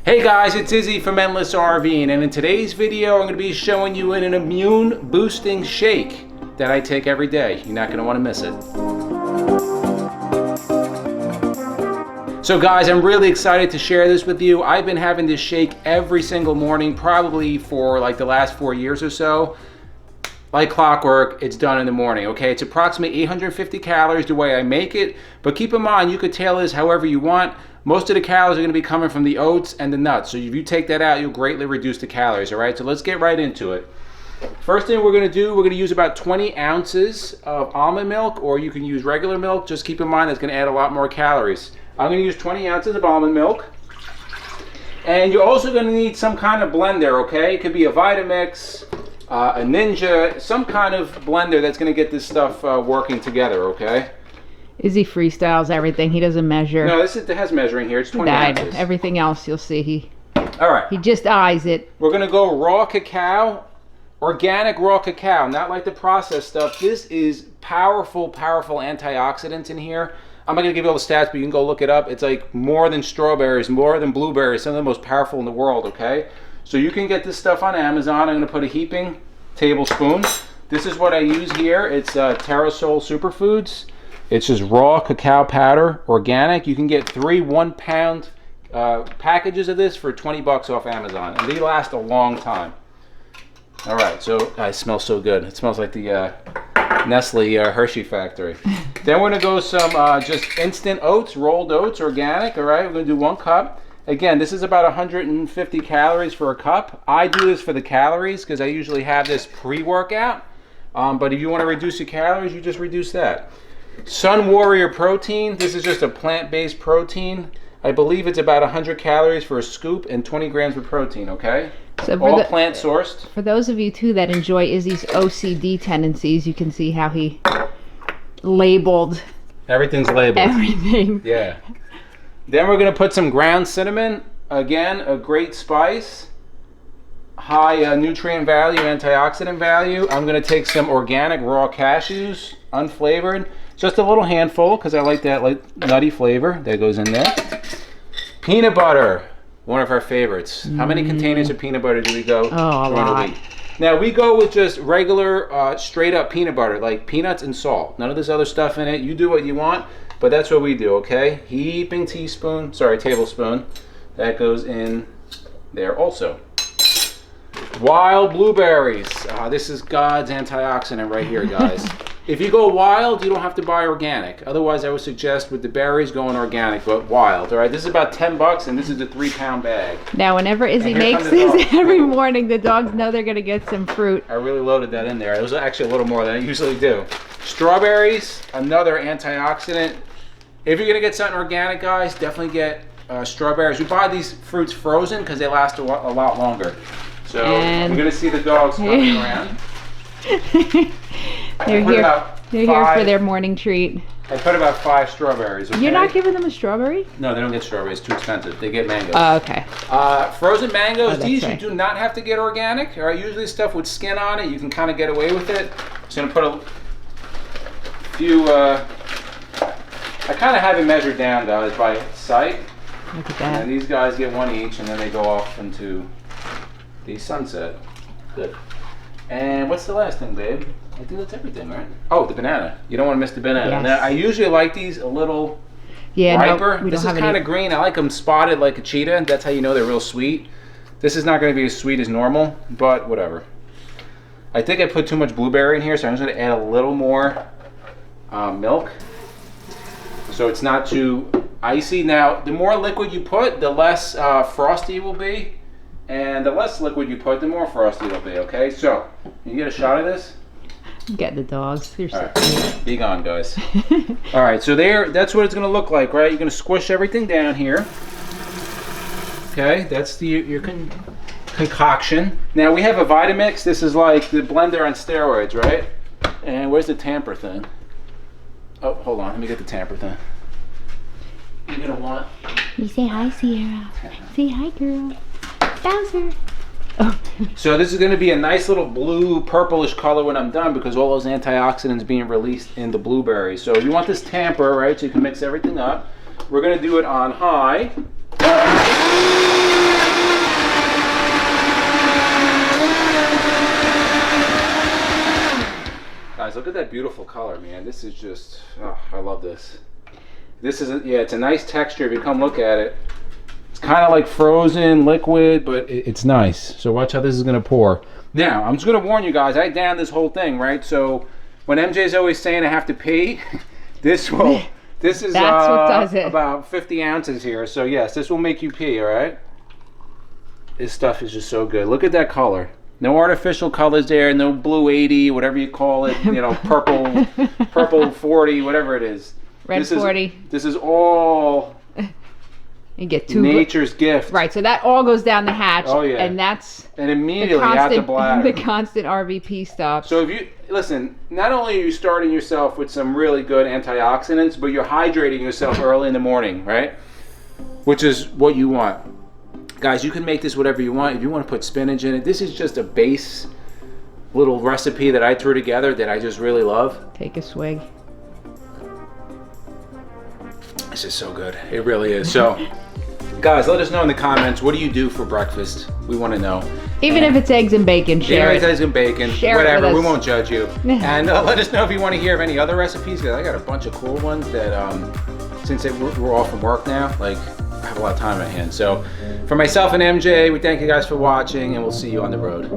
Hey guys, it's Izzy from Endless RVing, and in today's video I'm going to be showing you an immune boosting shake that I take every day. You're not going to want to miss it. So guys, I'm really excited to share this with you. I've been having this shake every single morning, probably for like the last 4 years or so. Like clockwork, it's done in the morning, okay? It's approximately 850 calories the way I make it, but keep in mind, you could tailor this however you want. Most of the calories are gonna be coming from the oats and the nuts, so if you take that out, you'll greatly reduce the calories, all right? So let's get right into it. First thing we're gonna use about 20 ounces of almond milk, or you can use regular milk. Just keep in mind that's gonna add a lot more calories. I'm gonna use 20 ounces of almond milk. And you're also gonna need some kind of blender, okay? It could be a Vitamix, a Ninja, some kind of blender that's going to get this stuff working together, okay? Izzy freestyles everything. He doesn't measure. No, it has measuring here. It's 20 ounces. Everything else you'll see. All right. He just eyes it. We're going to go raw cacao, organic raw cacao, not like the processed stuff. This is powerful, powerful antioxidants in here. I'm not going to give you all the stats, but you can go look it up. It's like more than strawberries, more than blueberries, some of the most powerful in the world, okay? So you can get this stuff on Amazon. I'm going to put a heaping tablespoon. This is what I use here. It's Terrasol Superfoods. It's just raw cacao powder, organic. You can get 3 1-pound packages of this for 20 bucks off Amazon, and they last a long time. All right, so it smells so good. It smells like the Nestle Hershey factory. Then we're going to go some just instant oats, rolled oats, organic. All right, we're going to do 1 cup. Again, this is about 150 calories for a cup. I do this for the calories because I usually have this pre-workout. But if you want to reduce your calories, you just reduce that. Sun Warrior protein. This is just a plant-based protein. I believe it's about 100 calories for a scoop and 20 grams of protein, okay? So all plant sourced. For those of you, too, that enjoy Izzy's OCD tendencies, you can see how he labeled. Everything's labeled. Everything. Yeah. Then we're going to put some ground cinnamon. Again, a great spice. High nutrient value, antioxidant value. I'm going to take some organic raw cashews, unflavored. Just a little handful because I like that nutty flavor that goes in there. Peanut butter, one of our favorites. How many containers of peanut butter do we go through a lot. week? Now we go with just regular straight up peanut butter, like peanuts and salt. None of this other stuff in it. You do what you want. But that's what we do, okay? Heaping tablespoon. That goes in there also. Wild blueberries. This is God's antioxidant right here, guys. If you go wild, you don't have to buy organic. Otherwise, I would suggest with the berries going organic, but wild. All right, this is about 10 bucks, and this is a 3-pound bag. Now, whenever Izzy makes this every morning, the dogs know they're going to get some fruit. I really loaded that in there. It was actually a little more than I usually do. Strawberries, another antioxidant. If you're going to get something organic, guys, definitely get strawberries. We buy these fruits frozen because they last a lot longer. So we're going to see the dogs running around. They're here for their morning treat. I put about 5 strawberries. Okay? You're not giving them a strawberry? No, they don't get strawberries. It's too expensive. They get mangoes. Oh, okay. Frozen mangoes, these right. you do not have to get organic. All right, usually stuff with skin on it, you can kind of get away with it. Just going to put a few... I kind of have it measured down, guys, by sight. Look at that. And these guys get 1 each, and then they go off into the sunset. Good. And what's the last thing, babe? I think that's everything, right? Oh, the banana. You don't want to miss the banana. Yes. Now, I usually like these a little riper. No, this is kind of green. I like them spotted like a cheetah. That's how you know they're real sweet. This is not going to be as sweet as normal, but whatever. I think I put too much blueberry in here, so I'm just going to add a little more milk. So it's not too icy. Now, the more liquid you put, the less frosty it will be. And the less liquid you put, the more frosty it'll be, okay? So, you get a shot of this? Get the dogs. They're so cute. Be gone, guys. All right, so that's what it's going to look like, right? You're going to squish everything down here. Okay, that's your concoction. Now, we have a Vitamix. This is like the blender on steroids, right? And where's the tamper thing? Oh, hold on. Let me get the tamper thing. You're going to want... You say hi, Sierra. Say hi, girl. Bowser. Oh. So this is going to be a nice little blue purplish color when I'm done because all those antioxidants being released in the blueberries. So you want this tamper, right, so you can mix everything up. We're going to do it on high. look at that beautiful color, man. This is just, oh, I love this. This is, yeah, it's a nice texture if you come look at it. It's kind of like frozen liquid, but it's nice. So watch how this is going to pour. Now, I'm just going to warn you guys, I downed this whole thing, right? So when MJ's always saying I have to pee, this is what does it. About 50 ounces here. So yes, this will make you pee, all right? This stuff is just so good. Look at that color. No artificial colors there, no blue 80, whatever you call it, you know, purple 40, whatever it is. Red 40. This is all you get two nature's gift. Right, so that all goes down the hatch. Oh, yeah. And that's and immediately out the bladder. The constant RVP stops. So if you, listen, not only are you starting yourself with some really good antioxidants, but you're hydrating yourself early in the morning, right? Which is what you want. Guys, you can make this whatever you want. If you want to put spinach in it, this is just a base little recipe that I threw together that I just really love. Take a swig. This is so good. It really is. So, guys, let us know in the comments, what do you do for breakfast? We want to know. Even if it's eggs and bacon, share it. Eggs and bacon, share whatever. It with we us. won't judge you. And let us know if you want to hear of any other recipes, because I got a bunch of cool ones that, since we're off from work now, like, I have a lot of time at hand. So, for myself and MJ, we thank you guys for watching, and we'll see you on the road.